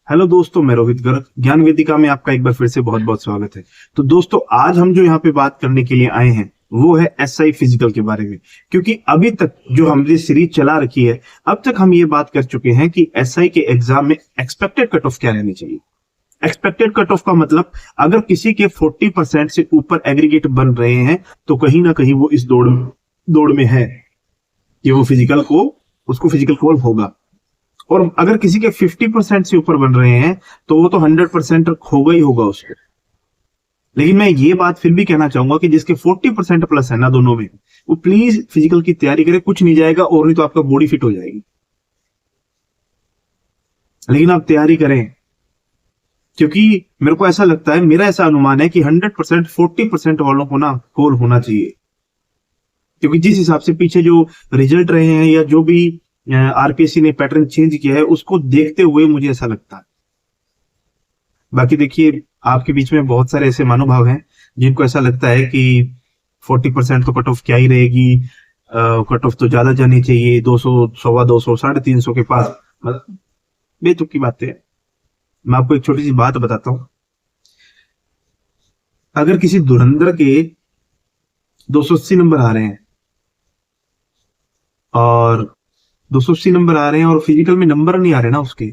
Hello दोस्तों, मैं रोहित गर्ग। ज्ञान वेदिका में आपका एक बार फिर से बहुत बहुत स्वागत है। तो दोस्तों, आज हम जो यहाँ पे बात करने के लिए आए हैं वो है एसआई फिजिकल के बारे में। क्योंकि अभी तक जो हमने सीरीज चला रखी है, अब तक हम ये बात कर चुके हैं कि एसआई के एग्जाम में एक्सपेक्टेड कट ऑफ क्या रहनी चाहिए। एक्सपेक्टेड कट ऑफ का मतलब, अगर किसी के 40% से ऊपर एग्रीगेट बन रहे हैं तो कहीं ना कहीं वो इस दौड़ में है कि वो उसको फिजिकल कॉल होगा। और अगर किसी के 50% से ऊपर बन रहे हैं तो वो तो 100% होगा ही होगा उसको। लेकिन मैं ये बात फिर भी कहना चाहूंगा कि जिसके 40% प्लस है ना दोनों में, वो प्लीज फिजिकल की तैयारी करे। कुछ नहीं जाएगा, और नहीं तो आपका बॉडी फिट हो जाएगी। लेकिन आप तैयारी करें, क्योंकि मेरे को ऐसा लगता है, मेरा ऐसा अनुमान है कि 100% 40% वालों को ना कॉल होना चाहिए। क्योंकि जिस हिसाब से पीछे जो रिजल्ट रहे हैं या जो भी आरपीएससी ने पैटर्न चेंज किया है, उसको देखते हुए मुझे ऐसा लगता है। बाकी देखिए, आपके बीच में बहुत सारे ऐसे महानुभाव हैं जिनको ऐसा लगता है कि 40% तो कट ऑफ क्या ही रहेगी, कट ऑफ तो ज्यादा जानी चाहिए, 200, 250, 350 के पास। मतलब बेतुकी बातें हैं। मैं आपको एक छोटी सी बात बताता हूं। अगर किसी धुरंधर के 280 नंबर आ रहे हैं और 280 नंबर आ रहे हैं और फिजिकल में नंबर नहीं आ रहे ना उसके,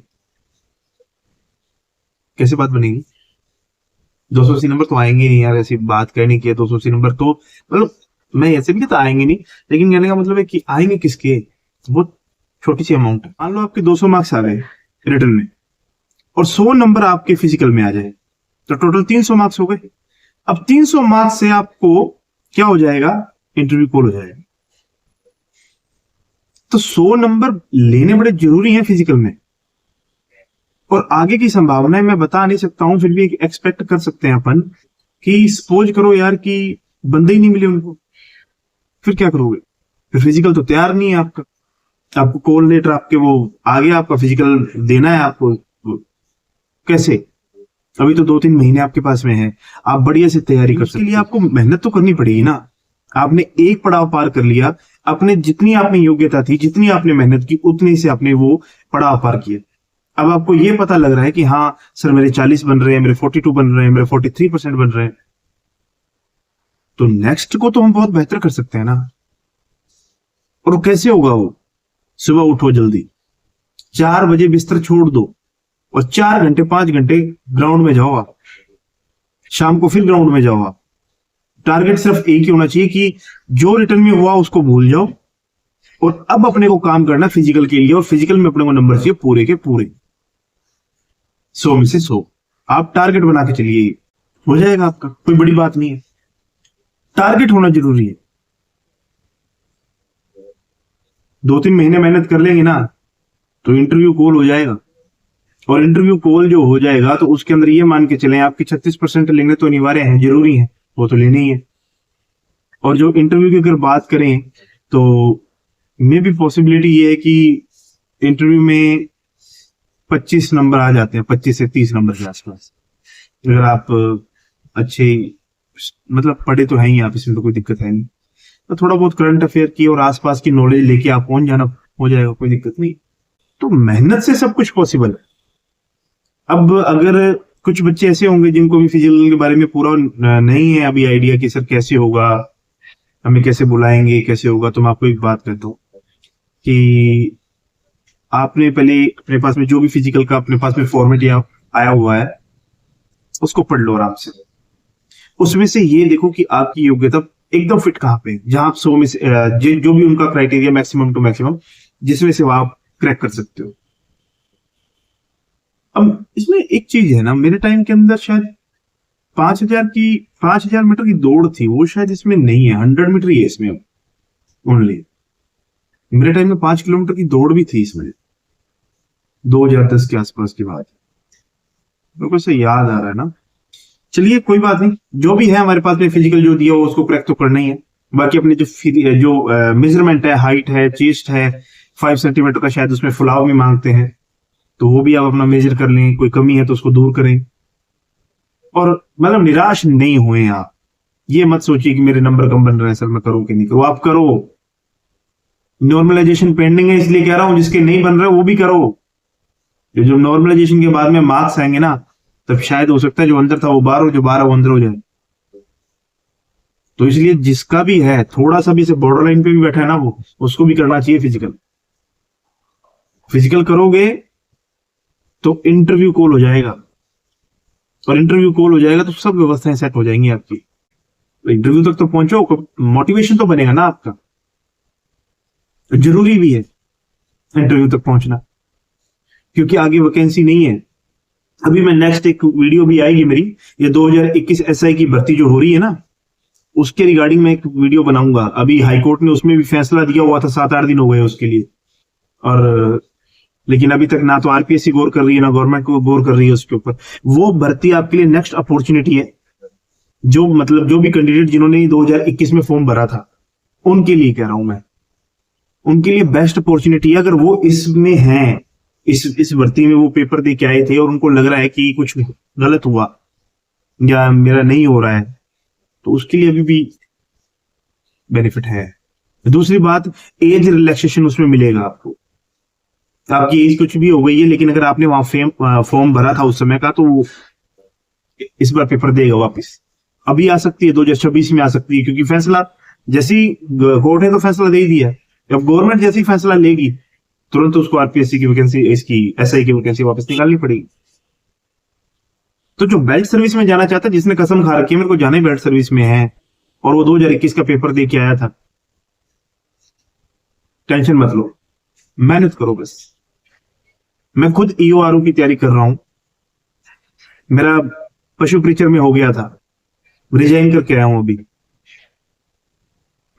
कैसे बात बनेगी? 280 नंबर तो आएंगे नहीं यार, ऐसी बात कहने की है। 280 नंबर तो मतलब मैं ऐसे भी कहता आएंगे नहीं, लेकिन कहने का मतलब है कि आएंगे किसके, बहुत छोटी सी अमाउंट है। मान लो आपके 200 मार्क्स आ गए रिटर्न में और 100 नंबर आपके फिजिकल में आ जाए तो टोटल 300 मार्क्स हो गए। अब 300 मार्क्स से आपको क्या हो जाएगा? इंटरव्यू कॉल हो जाएगा। तो 100 नंबर लेने बड़े जरूरी हैं फिजिकल में। और आगे की संभावनाएं मैं बता नहीं सकता हूं, फिर भी एक्सपेक्ट कर सकते हैं अपन कि सपोज करो यार कि बंदे ही नहीं मिले उनको, फिर क्या करोगे? फिर फिजिकल तो तैयार नहीं है आपको कॉल लेटर आपके वो आगे, आपका फिजिकल देना है आपको। कैसे? अभी तो 2-3 महीने आपके पास में है, आप बढ़िया से तैयारी कर सकते हैं। इसके लिए आपको मेहनत तो करनी पड़ेगी ना। आपने एक पड़ाव पार कर लिया, अपने जितनी आप में योग्यता थी, जितनी आपने मेहनत की, उतनी से आपने वो पड़ाव पार किया। अब आपको ये पता लग रहा है कि हाँ सर, मेरे 40 बन रहे हैं, मेरे 42 बन रहे हैं, मेरे 43% बन रहे हैं, तो नेक्स्ट को तो हम बहुत बेहतर कर सकते हैं ना। और कैसे होगा वो? सुबह उठो जल्दी, 4 बजे बिस्तर छोड़ दो और 4 घंटे 5 घंटे ग्राउंड में जाओ आप। शाम को फिर ग्राउंड में जाओ आप। टारगेट सिर्फ एक ही होना चाहिए कि जो रिटर्न में हुआ उसको भूल जाओ, और अब अपने को काम करना फिजिकल के लिए। और फिजिकल में अपने को नंबर चाहिए पूरे के पूरे, 100 में से 100। आप टारगेट बना के चलिए, हो जाएगा आपका। कोई बड़ी बात नहीं है, टारगेट होना जरूरी है। 2-3 महीने मेहनत कर लेंगे ना तो इंटरव्यू कॉल हो जाएगा। और इंटरव्यू कॉल जो हो जाएगा तो उसके अंदर ये मान के चलें, आपकी 36% लेने तो अनिवार्य है, जरूरी है, वो तो लेने ही है। और जो इंटरव्यू की अगर बात करें तो मे भी पॉसिबिलिटी ये है कि इंटरव्यू में 25 नंबर आ जाते हैं, 25 से 30 नंबर के आसपास। अगर आप अच्छे मतलब पढ़े तो हैं ही आप, इसमें तो कोई दिक्कत है नहीं। तो थोड़ा बहुत करंट अफेयर की और आसपास की नॉलेज लेके आप पहुंच जाना, हो जाएगा, कोई दिक्कत नहीं। तो मेहनत से सब कुछ पॉसिबल है। अब अगर कुछ बच्चे ऐसे होंगे जिनको भी फिजिकल के बारे में पूरा नहीं है अभी आइडिया कि सर कैसे होगा, हमें कैसे बुलाएंगे, कैसे होगा, तो मैं आपको एक बात कहता हूँ कि आपने पहले अपने पास में जो भी फिजिकल का अपने पास में फॉर्मेट आया हुआ है उसको पढ़ लो आराम से। उसमें से ये देखो कि आपकी योग्यता एकदम फिट कहाँ पे, जहां आप 100 में से जो भी उनका क्राइटेरिया मैक्सिमम टू मैक्सिमम, जिसमें से आप क्रैक कर सकते हो। अब इसमें एक चीज है ना, मेरे टाइम के अंदर शायद 5,000 मीटर की दौड़ थी, वो शायद इसमें नहीं है। 100 मीटर ही है इसमें ओनली। मेरे टाइम में 5 किलोमीटर की दौड़ भी थी इसमें, 2010 के आसपास की बात। मेरे को ऐसे याद आ रहा है ना। चलिए कोई बात नहीं, जो भी है हमारे पास में फिजिकल जो दिया वो उसको क्रैक तो करना ही है। बाकी अपने जो मेजरमेंट है, हाइट है, चेस्ट है, 5 सेंटीमीटर का शायद उसमें फुलाव भी मांगते हैं, तो वो भी आप अपना मेजर कर लें। कोई कमी है तो उसको दूर करें। और मतलब निराश नहीं हुए आप। ये मत सोचिए कि मेरे नंबर कम बन रहे हैं सर, मैं करूं कि नहीं करूं। आप करो, नॉर्मलाइजेशन पेंडिंग है इसलिए कह रहा हूं, जिसके नहीं बन रहे वो भी करो। ये जो नॉर्मलाइजेशन के बाद में मार्क्स आएंगे ना, तब शायद हो सकता है जो अंदर था वो बाहर हो, जो बाहर वो अंदर हो जाए। तो इसलिए जिसका भी है थोड़ा सा भी से बॉर्डर लाइन पे भी बैठा है ना, वो उसको भी करना चाहिए फिजिकल। फिजिकल करोगे तो इंटरव्यू कॉल हो जाएगा, और इंटरव्यू कॉल हो जाएगा तो सब व्यवस्थाएं सेट हो जाएंगी आपकी। तो इंटरव्यू तक तो पहुंचो, मोटिवेशन तो बनेगा ना आपका। तो जरूरी भी है इंटरव्यू तक पहुंचना, क्योंकि आगे वैकेंसी नहीं है। अभी मैं नेक्स्ट एक वीडियो भी आएगी मेरी, ये 2021 एसआई की भर्ती जो हो रही है ना, उसके रिगार्डिंग मैं एक वीडियो बनाऊंगा। अभी हाईकोर्ट ने उसमें भी फैसला दिया हुआ था, 7-8 दिन हो गए उसके लिए, और लेकिन अभी तक ना तो आरपीएससी गौर कर रही है ना गवर्नमेंट को गौर कर रही है उसके ऊपर। वो भर्ती आपके लिए नेक्स्ट अपॉर्चुनिटी है। जो मतलब जो भी कैंडिडेट जिन्होंने 2021 में फॉर्म भरा था, उनके लिए कह रहा हूं मैं, उनके लिए बेस्ट अपॉर्चुनिटी है। अगर वो इसमें है, इस भर्ती में वो पेपर दे के आए थे और उनको लग रहा है कि कुछ गलत हुआ या मेरा नहीं हो रहा है, तो उसके लिए अभी भी बेनिफिट है। दूसरी बात, एज रिलैक्सेशन उसमें मिलेगा आपको। आपकी एज कुछ भी हो गई है, लेकिन अगर आपने वहां फॉर्म भरा था उस समय का, तो वो इस बार पेपर देगा वापस। अभी आ सकती है, 2026 में आ सकती है, क्योंकि फैसला जैसी कोर्ट ने तो फैसला दे ही दिया है। अब गवर्नमेंट जैसी फैसला लेगी, तुरंत उसको आरपीएससी की वैकेंसी, इसकी एसआई की वैकेंसी वापस निकालनी पड़ेगी। तो जो बेल्ट सर्विस में जाना चाहता है, जिसने कसम खा रखी है मेरे को जाना ही बेल्ट सर्विस में है, और वो 2021 का पेपर दे के आया था, टेंशन मत लो, मेहनत करो बस। मैं खुद ईओआरओ की तैयारी कर रहा हूं। मेरा पशु प्रीचर में हो गया था, रिजाइन करके आया हूं अभी।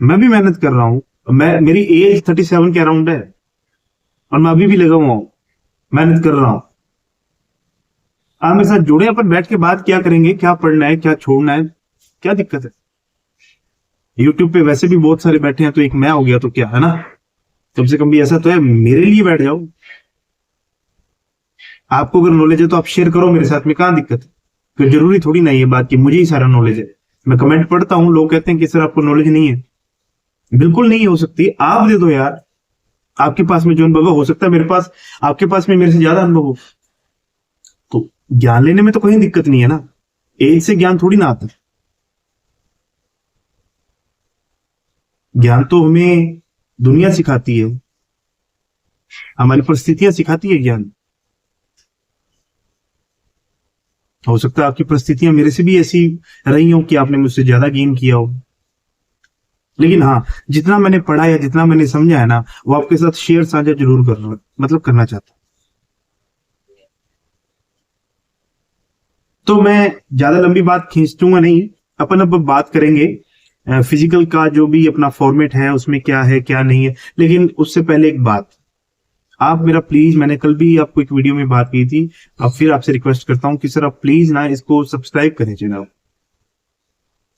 मैं भी मेहनत कर रहा हूं। मेरी एज 37 के अराउंड है, और मैं अभी भी लगा हुआ हूं, मेहनत कर रहा हूं। आप मेरे साथ जुड़े, अपन बैठ के बात क्या करेंगे, क्या पढ़ना है, क्या छोड़ना है, क्या दिक्कत है। यूट्यूब पे वैसे भी बहुत सारे बैठे हैं, तो एक मैं हो गया तो क्या है ना। कम से कम भी ऐसा तो है, मेरे लिए बैठ जाओ। आपको अगर नॉलेज है तो आप शेयर करो मेरे साथ में, कहां दिक्कत है। तो जरूरी थोड़ी ना ये बात कि मुझे ही सारा नॉलेज है। मैं कमेंट पढ़ता हूं, लोग कहते हैं कि सर आपको नॉलेज नहीं है। बिल्कुल नहीं हो सकती, आप दे दो यार। आपके पास में जो अनुभव हो सकता है मेरे पास, आपके पास में मेरे से ज्यादा अनुभव हो, तो ज्ञान लेने में तो कोई दिक्कत नहीं है ना। एज से ज्ञान थोड़ी ना आता। ज्ञान तो हमें दुनिया सिखाती है, हमारी परिस्थितियां सिखाती है ज्ञान। हो सकता है आपकी परिस्थितियां मेरे से भी ऐसी रही हो कि आपने मुझसे ज्यादा गेन किया हो, लेकिन हाँ, जितना मैंने पढ़ा या जितना मैंने समझा है ना, वो आपके साथ शेयर साझा जरूर करना, मतलब करना चाहता हूं। तो मैं ज्यादा लंबी बात खींचूंगा नहीं। अपन अब बात करेंगे फिजिकल का जो भी अपना फॉर्मेट है, उसमें क्या है क्या नहीं है। लेकिन उससे पहले एक बात, आप मेरा प्लीज, मैंने कल भी आपको एक वीडियो में बात की थी, अब फिर आपसे रिक्वेस्ट करता हूं कि सर आप प्लीज ना इसको सब्सक्राइब करें, चैनल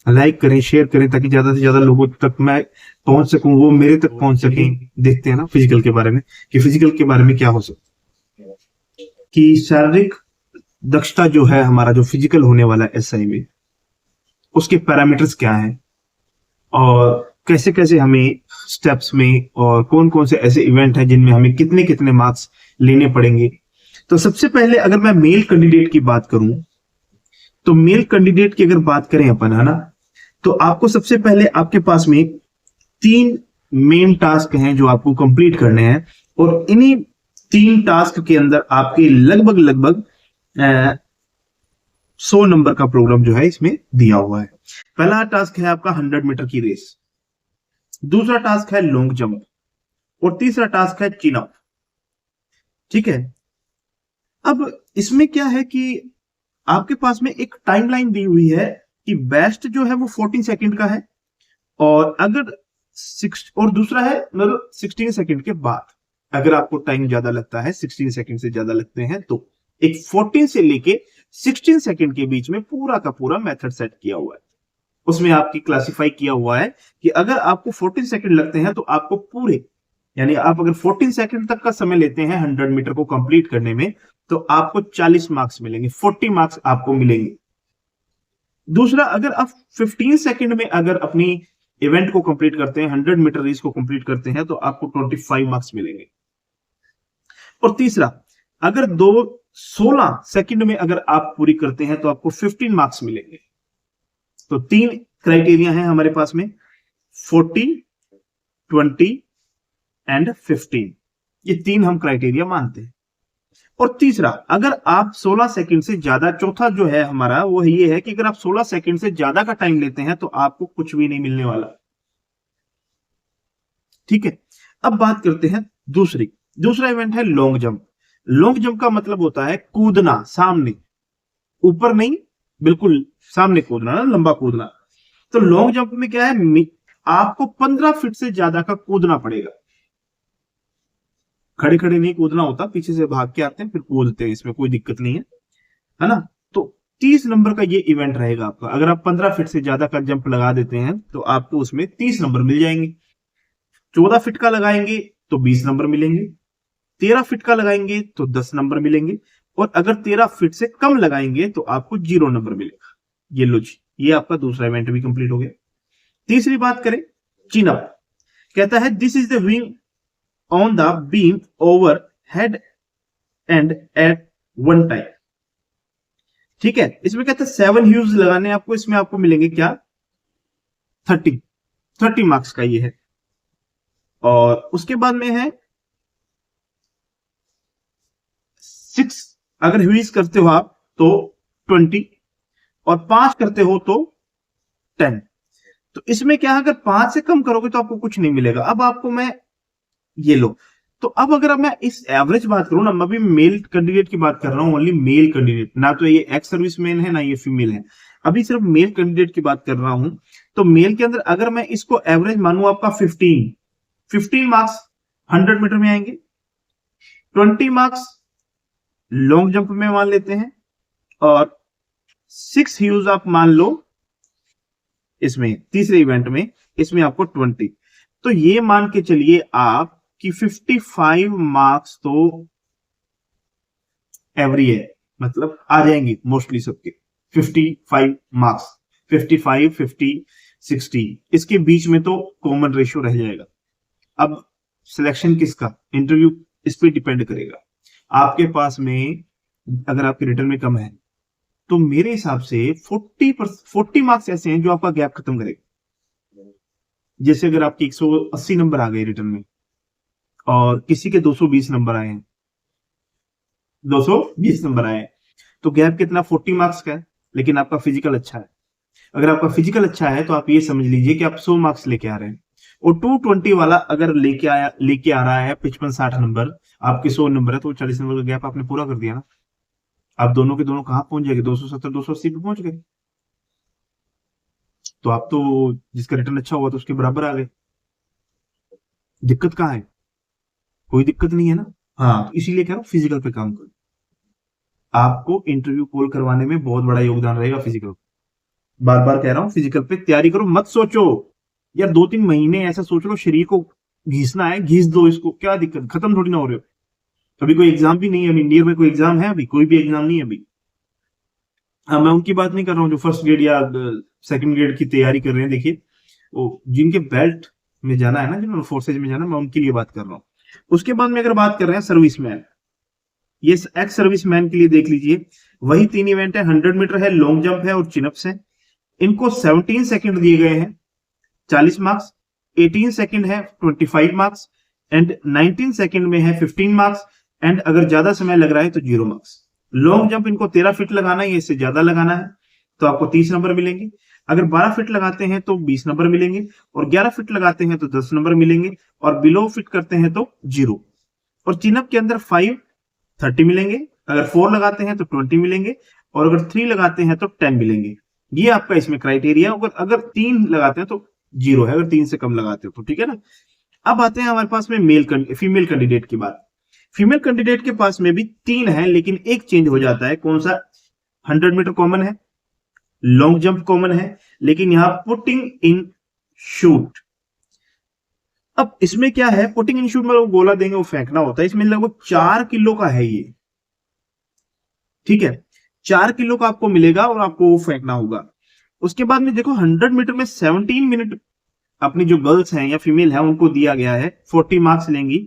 लाइक करें, शेयर करें, ताकि ज्यादा से ज्यादा लोगों तक मैं पहुंच सकूं, वो मेरे तक पहुंच सके। देखते हैं ना फिजिकल के बारे में, कि फिजिकल के बारे में क्या हो सकता है, कि शारीरिक दक्षता जो है हमारा, जो फिजिकल होने वाला है एसआई में, उसके पैरामीटर्स क्या हैं, और कैसे कैसे हमें स्टेप्स में, और कौन कौन से ऐसे इवेंट हैं जिनमें हमें कितने कितने मार्क्स लेने पड़ेंगे। तो सबसे पहले अगर मैं मेल कैंडिडेट की बात करूं, तो मेल कैंडिडेट की अगर बात करें अपन, है ना, तो आपको सबसे पहले आपके पास में 3 मेन टास्क हैं जो आपको कंप्लीट करने हैं, और इन्हीं 3 टास्क के अंदर आपके लगभग लगभग 100 नंबर का प्रोग्राम जो है इसमें दिया हुआ है। पहला टास्क है आपका 100 मीटर की रेस, दूसरा टास्क है लॉन्ग जंप, और तीसरा टास्क है चिन अप। ठीक है। अब इसमें क्या है कि आपके पास में एक टाइमलाइन दी हुई है कि बेस्ट जो है वो 14 सेकंड का है, और अगर 6 और दूसरा है मतलब 16 सेकंड के बाद, अगर आपको टाइम ज्यादा लगता है, 16 सेकंड से ज्यादा लगते हैं, तो एक 14 से लेके 16 सेकंड के बीच में पूरा का पूरा मेथड सेट किया हुआ है। उसमें आपकी क्लासिफाई किया हुआ है कि अगर आपको 14 सेकंड लगते हैं, तो आपको पूरे, यानी आप अगर 14 सेकंड तक का समय लेते हैं 100 मीटर को कंप्लीट करने में, तो आपको 40 मार्क्स मिलेंगे, 40 मार्क्स आपको मिलेंगे। दूसरा, अगर आप 15 सेकंड में अगर अपनी इवेंट को कंप्लीट करते हैं, 100 मीटर रेस को कंप्लीट करते हैं, तो आपको 25 मार्क्स मिलेंगे। और तीसरा, अगर 16 सेकंड में अगर आप पूरी करते हैं तो आपको 15 मार्क्स मिलेंगे। तो 3 क्राइटेरिया हैं हमारे पास में, 40, 20 एंड 15। ये 3 हम क्राइटेरिया मानते हैं। और तीसरा, अगर आप 16 सेकंड से ज्यादा, चौथा जो है हमारा वो ये है कि अगर आप 16 सेकंड से ज्यादा का टाइम लेते हैं तो आपको कुछ भी नहीं मिलने वाला। ठीक है, अब बात करते हैं दूसरा इवेंट है लॉन्ग जंप। लॉन्ग जंप का मतलब होता है कूदना, सामने, ऊपर नहीं, बिल्कुल सामने कूदना ना, लंबा कूदना। तो लॉन्ग जंप में क्या है, आपको 15 फीट से ज्यादा का कूदना पड़ेगा। खड़े खड़े नहीं कूदना होता, पीछे से भाग के आते हैं फिर कूदते हैं, इसमें कोई दिक्कत नहीं है ना। तो 30 नंबर का ये इवेंट रहेगा आपका। अगर आप 15 फीट से ज्यादा का जंप लगा देते हैं तो आपको उसमें 30 नंबर मिल जाएंगे। 14 फीट का लगाएंगे तो 20 नंबर मिलेंगे। 13 फीट का लगाएंगे तो 10 नंबर मिलेंगे। और अगर 13 फीट से कम लगाएंगे तो आपको 0 नंबर मिलेगा। ये लो जी, ये आपका दूसरा इवेंट भी कंप्लीट हो गया। तीसरी बात करें, चिन अप। कहता है this is the wing on the beam over head and at one time. ठीक है, इसमें कहता है 7 ह्यूज लगाने आपको, इसमें आपको मिलेंगे क्या, 30 मार्क्स का ये है। और उसके बाद में है 6, अगर ह्यूज करते हो आप तो 20, और 5 करते हो तो 10। तो इसमें क्या है, अगर 5 से कम करोगे तो आपको कुछ नहीं मिलेगा। अब आपको मैं ये लो, तो अब अगर मैं इस एवरेज बात करूं ना, मैं अभी मेल कैंडिडेट की बात कर रहा हूं, ओनली मेल कैंडिडेट, ना तो ये एक्स सर्विसमैन है ना ये फीमेल है, अभी सिर्फ मेल कैंडिडेट की बात कर रहा हूं। तो मेल के अंदर अगर मैं इसको एवरेज मानूं आपका 15 मार्क्स 100 मीटर में आएंगे, 20 मार्क्स लॉन्ग जंप में मान लेते हैं, और 6 ह्यूज आप मान लो इसमें तीसरे इवेंट में, इसमें आपको 20। तो ये मान के चलिए आप कि 55 मार्क्स तो एवरी है, मतलब आ जाएंगे मोस्टली सबके 55 मार्क्स। 55, 50, 60 इसके बीच में तो कॉमन रेशियो रह जाएगा। अब सिलेक्शन किसका, इंटरव्यू इस पे डिपेंड करेगा। आपके पास में अगर आपके रिटर्न में कम है तो मेरे हिसाब से 40 मार्क्स ऐसे हैं जो आपका गैप खत्म करेगा। जैसे अगर आपके 180 नंबर आ गए रिटर्न में और किसी के 220 नंबर आए हैं, 220 नंबर आए हैं, तो गैप कितना, 40 मार्क्स का है। लेकिन आपका फिजिकल अच्छा है, अगर आपका फिजिकल अच्छा है तो आप ये समझ लीजिए कि आप 100 मार्क्स लेके आ रहे हैं। और 220 वाला अगर लेके आ रहा है 55-60 नंबर, आपके 100 नंबर है, तो 40 नंबर का गैप आपने पूरा कर दिया ना। आप दोनों के दोनों कहां पहुंच जाएंगे, 270 280 पे पहुंच गए। तो आप तो जिसका रिटर्न अच्छा हुआ तो उसके बराबर आ गए। दिक्कत कहां है, कोई दिक्कत नहीं है ना। हाँ, तो इसीलिए कह रहा हूं फिजिकल पे काम करो। आपको इंटरव्यू कॉल करवाने में बहुत बड़ा योगदान रहेगा फिजिकल। बार बार कह रहा हूं फिजिकल पे तैयारी करो, मत सोचो यार 2-3 महीने ऐसा सोच लो शरीर को घिसना है, घिस दो इसको, क्या दिक्कत, खत्म थोड़ी ना हो रहे हो। अभी कोई एग्जाम भी नहीं है, अभी इंडिया में कोई एग्जाम है, अभी कोई भी एग्जाम नहीं है अभी। हाँ, मैं उनकी बात नहीं कर रहा हूँ जो फर्स्ट ग्रेड या सेकंड ग्रेड की तैयारी कर रहे हैं। देखिए वो जिनके बेल्ट में जाना है ना, जिन्होंने फोर्सेज में जाना, मैं उनके लिए बात कर रहा हूँ। उसके बाद में अगर बात कर रहे हैं सर्विसमैन, ये एक्स सर्विसमैन के लिए देख लीजिए, वही 3 इवेंट है, 100 मीटर है, लॉन्ग जंप है और चिनअप्स है। इनको 17 सेकंड दिए गए हैं, 40 मार्क्स, 18 सेकंड है 25 मार्क्स, एंड 19 सेकंड में है 15 मार्क्स, एंड अगर ज्यादा समय लग रहा है तो 0 मार्क्स। लॉन्ग जंप इनको 13 फीट लगाना है, इससे ज्यादा लगाना है तो आपको 30 नंबर मिलेंगे। अगर 12 फीट लगाते हैं तो 20 नंबर मिलेंगे, और 11 फीट लगाते हैं तो 10 नंबर मिलेंगे, और बिलो फिट करते हैं तो 0। और चिनअप के अंदर 5 30 मिलेंगे, अगर 4 लगाते हैं तो 20 मिलेंगे, और अगर 3 लगाते हैं तो 10 मिलेंगे। ये आपका इसमें क्राइटेरिया। अगर 3 लगाते हैं तो 0 है, अगर 3 से कम लगाते हो तो, ठीक है ना। अब आते हैं हमारे पास में फीमेल कैंडिडेट की बात। फीमेल कैंडिडेट के पास में भी 3 है, लेकिन एक चेंज हो जाता है। कौन सा, 100 मीटर कॉमन है, लॉन्ग जंप कॉमन है, लेकिन यहां पुटिंग इन शूट। अब इसमें क्या है, पुटिंग इन शूट में वो गोला देंगे, वो फेंकना होता है। इसमें लगभग 4 किलो का है ये, ठीक है, 4 किलो का आपको मिलेगा और आपको वो फेंकना होगा। उसके बाद में देखो 100 मीटर में 17 मिनट अपनी जो गर्ल्स हैं या फीमेल है उनको दिया गया है, 40 मार्क्स लेंगी।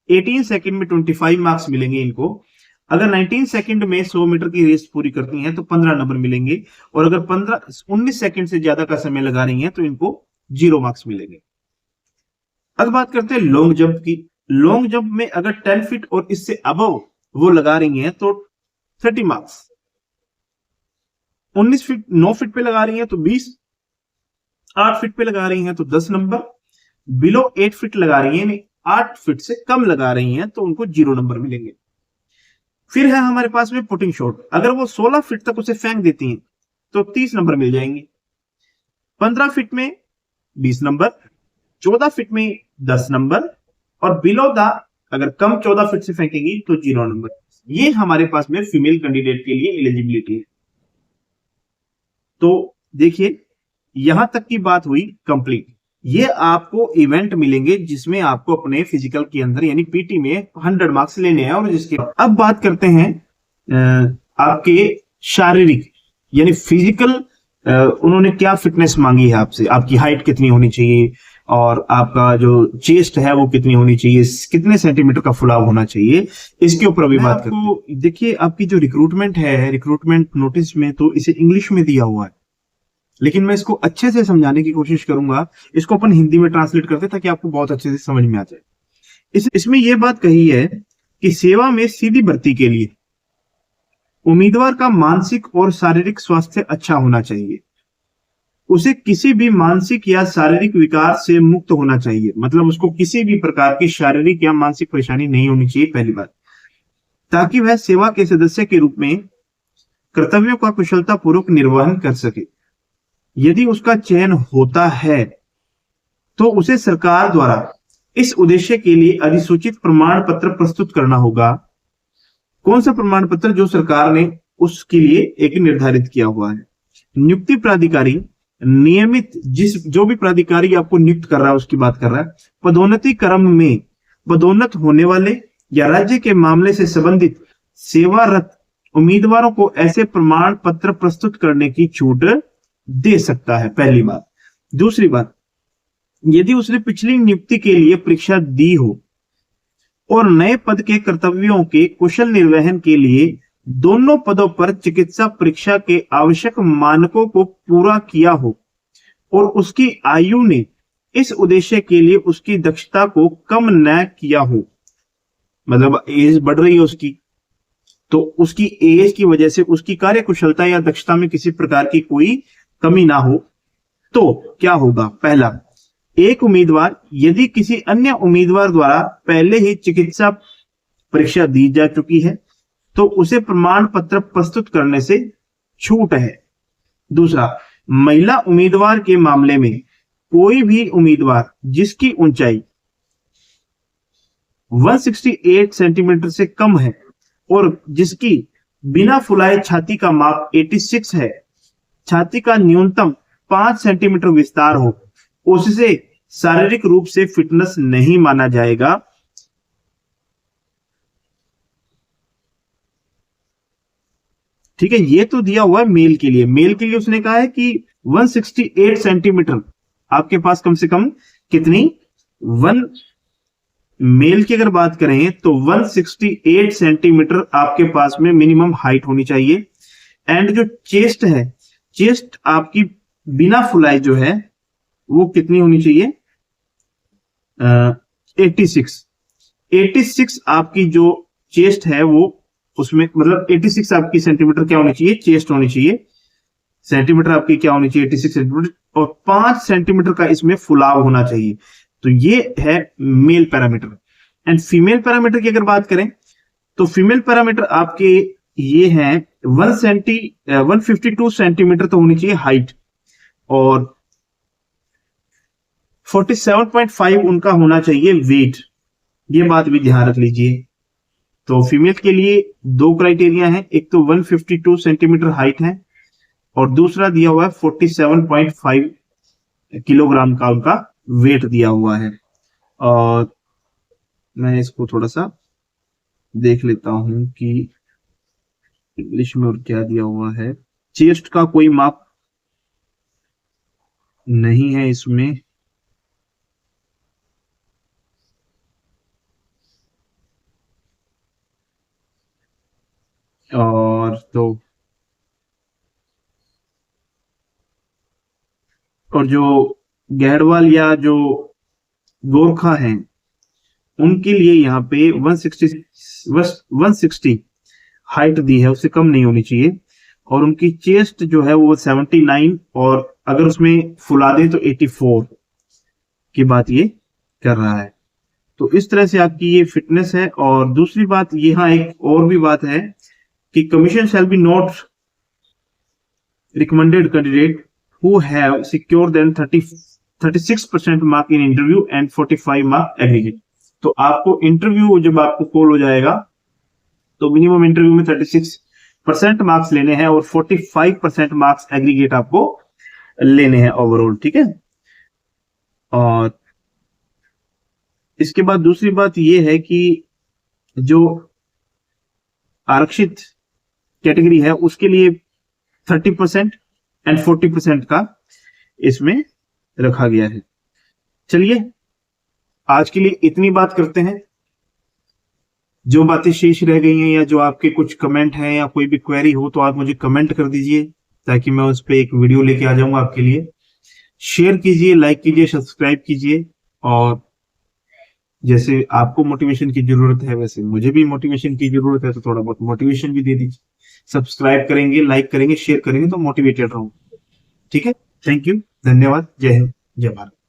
18 सेकंड में 25 मार्क्स मिलेंगे इनको। अगर 19 सेकंड में 100 मीटर की रेस पूरी करती हैं तो 15 नंबर मिलेंगे, और अगर 19 सेकंड से ज्यादा का समय लगा रही हैं तो इनको 0 मार्क्स मिलेंगे। अब बात करते हैं लॉन्ग जंप की। लॉन्ग जंप में अगर 10 फीट और इससे अबव वो लगा रही हैं तो 30 मार्क्स। 19 फीट 9 फीट पे लगा रही हैं तो 20, 8 फीट पे लगा रही हैं तो 10 नंबर, बिलो 8 फीट लगा रही हैं, 8 फीट से कम लगा रही हैं तो उनको 0 नंबर मिलेंगे। फिर है हमारे पास में पुटिंग शॉट। अगर वो 16 फीट तक उसे फेंक देती हैं तो 30 नंबर मिल जाएंगे। 15 फीट में 20 नंबर, 14 फीट में 10 नंबर, और बिलो द अगर कम 14 फीट से फेंकेगी तो 0 नंबर। ये हमारे पास में फीमेल कैंडिडेट के लिए एलिजिबिलिटी है। तो देखिए यहां तक की बात हुई कंप्लीट। ये आपको इवेंट मिलेंगे जिसमें आपको अपने फिजिकल के अंदर यानी पीटी में 100 मार्क्स लेने हैं। और जिसके अब बात करते हैं आपके शारीरिक यानी फिजिकल, उन्होंने क्या फिटनेस मांगी है आपसे, आपकी हाइट कितनी होनी चाहिए और आपका जो चेस्ट है वो कितनी होनी चाहिए, कितने सेंटीमीटर का फुलाव होना चाहिए, इसके ऊपर भी बात करते हैं। देखिए आपकी जो रिक्रूटमेंट है, रिक्रूटमेंट नोटिस में तो इसे इंग्लिश में दिया हुआ है, लेकिन मैं इसको अच्छे से समझाने की कोशिश करूंगा। इसको अपन हिंदी में ट्रांसलेट करते ताकि आपको बहुत अच्छे से समझ में आ जाए। इसमें यह बात कही है कि सेवा में सीधी भर्ती के लिए उम्मीदवार का मानसिक और शारीरिक स्वास्थ्य अच्छा होना चाहिए। उसे किसी भी मानसिक या शारीरिक विकार से मुक्त होना चाहिए, मतलब उसको किसी भी प्रकार की शारीरिक या मानसिक परेशानी नहीं होनी चाहिए, पहली बात, ताकि वह सेवा के सदस्य के रूप में कर्तव्यों का कुशलता पूर्वक निर्वहन कर सके। यदि उसका चयन होता है तो उसे सरकार द्वारा इस उद्देश्य के लिए अधिसूचित प्रमाण पत्र प्रस्तुत करना होगा। कौन सा प्रमाण पत्र? जो सरकार ने उसके लिए एक निर्धारित किया हुआ है। नियुक्ति प्राधिकारी नियमित जो भी प्राधिकारी आपको नियुक्त कर रहा है उसकी बात कर रहा है, पदोन्नति क्रम में पदोन्नत होने वाले या राज्य के मामले से संबंधित सेवारत उम्मीदवारों को ऐसे प्रमाण पत्र प्रस्तुत करने की छूट दे सकता है, पहली बात। दूसरी बात, यदि उसने पिछली नियुक्ति के लिए परीक्षा दी हो और नए पद के कर्तव्यों के कुशल निर्वहन के लिए दोनों पदों पर चिकित्सा परीक्षा के आवश्यक मानकों को पूरा किया हो और उसकी आयु ने इस उद्देश्य के लिए उसकी दक्षता को कम न किया हो, मतलब एज बढ़ रही है उसकी, तो उसकी एज की वजह से उसकी कार्य कुशलता या दक्षता में किसी प्रकार की कोई कमी ना हो, तो क्या होगा? पहला, एक उम्मीदवार यदि किसी अन्य उम्मीदवार द्वारा पहले ही चिकित्सा परीक्षा दी जा चुकी है तो उसे प्रमाण पत्र प्रस्तुत करने से छूट है। दूसरा, महिला उम्मीदवार के मामले में कोई भी उम्मीदवार जिसकी ऊंचाई 168 सेंटीमीटर से कम है और जिसकी बिना फुलाए छाती का माप 86 है, छाती का न्यूनतम 5 सेंटीमीटर विस्तार हो, उससे शारीरिक रूप से फिटनेस नहीं माना जाएगा। ठीक है, ये तो दिया हुआ है मेल के लिए। मेल के लिए उसने कहा है कि 168 सेंटीमीटर आपके पास कम से कम कितनी मेल की अगर बात करें तो 168 सेंटीमीटर आपके पास में मिनिमम हाइट होनी चाहिए। एंड जो चेस्ट है, चेस्ट आपकी बिना फुलाए जो है वो कितनी होनी चाहिए? 86 आपकी जो चेस्ट है वो उसमें मतलब 86 आपकी सेंटीमीटर क्या होनी चाहिए? चेस्ट होनी चाहिए। सेंटीमीटर आपकी क्या होनी चाहिए? 86 सेंटीमीटर, और 5 सेंटीमीटर का इसमें फुलाव होना चाहिए। तो ये है male parameter. And female parameter की अगर बात करें तो फीमेल पैरामीटर आपके ये हैं 152 सेंटीमीटर तो होनी चाहिए हाइट, और 47.5 उनका होना चाहिए वेट। ये बात भी ध्यान रख लीजिए। तो फीमेल के लिए दो क्राइटेरिया हैं, एक तो 152 सेंटीमीटर हाइट है और दूसरा दिया हुआ है 47.5 किलोग्राम का उनका वेट दिया हुआ है। और मैं इसको थोड़ा सा देख लेता हूं कि इंग्लिश में और क्या दिया हुआ है। चेस्ट का कोई माप नहीं है इसमें। और जो गैरवाल या जो गोरखा हैं उनके लिए यहाँ पे 160 हाइट दी है, उससे कम नहीं होनी चाहिए। और उनकी चेस्ट जो है वो 79, और अगर उसमें फुला दे तो 84 की बात ये कर रहा है। तो इस तरह से आपकी ये फिटनेस है। और दूसरी बात यहाँ एक और भी बात है कि commission shall be not recommended candidate who have secured than 36% mark in interview and 45 mark aggregate। तो आपको इंटरव्यू जब आपको कॉल हो जाएगा तो मिनिमम इंटरव्यू में 36% मार्क्स लेने हैं और 45% मार्क्स एग्रीगेट आपको लेने हैं ओवरऑल, ठीक है। और इसके बाद दूसरी बात यह है कि जो आरक्षित कैटेगरी है उसके लिए 30% एंड 40% का इसमें रखा गया है। चलिए आज के लिए इतनी बात करते हैं। जो बातें शेष रह गई हैं या जो आपके कुछ कमेंट हैं या कोई भी क्वेरी हो तो आप मुझे कमेंट कर दीजिए ताकि मैं उस पर एक वीडियो लेके आ जाऊंगा आपके लिए। शेयर कीजिए, लाइक कीजिए, सब्सक्राइब कीजिए। और जैसे आपको मोटिवेशन की जरूरत है वैसे मुझे भी मोटिवेशन की जरूरत है, तो थोड़ा बहुत मोटिवेशन भी दे दीजिए। सब्सक्राइब करेंगे, लाइक करेंगे, शेयर करेंगे तो मोटिवेटेड रहूंगा, ठीक है। थैंक यू, धन्यवाद, जय हिंद, जय भारत।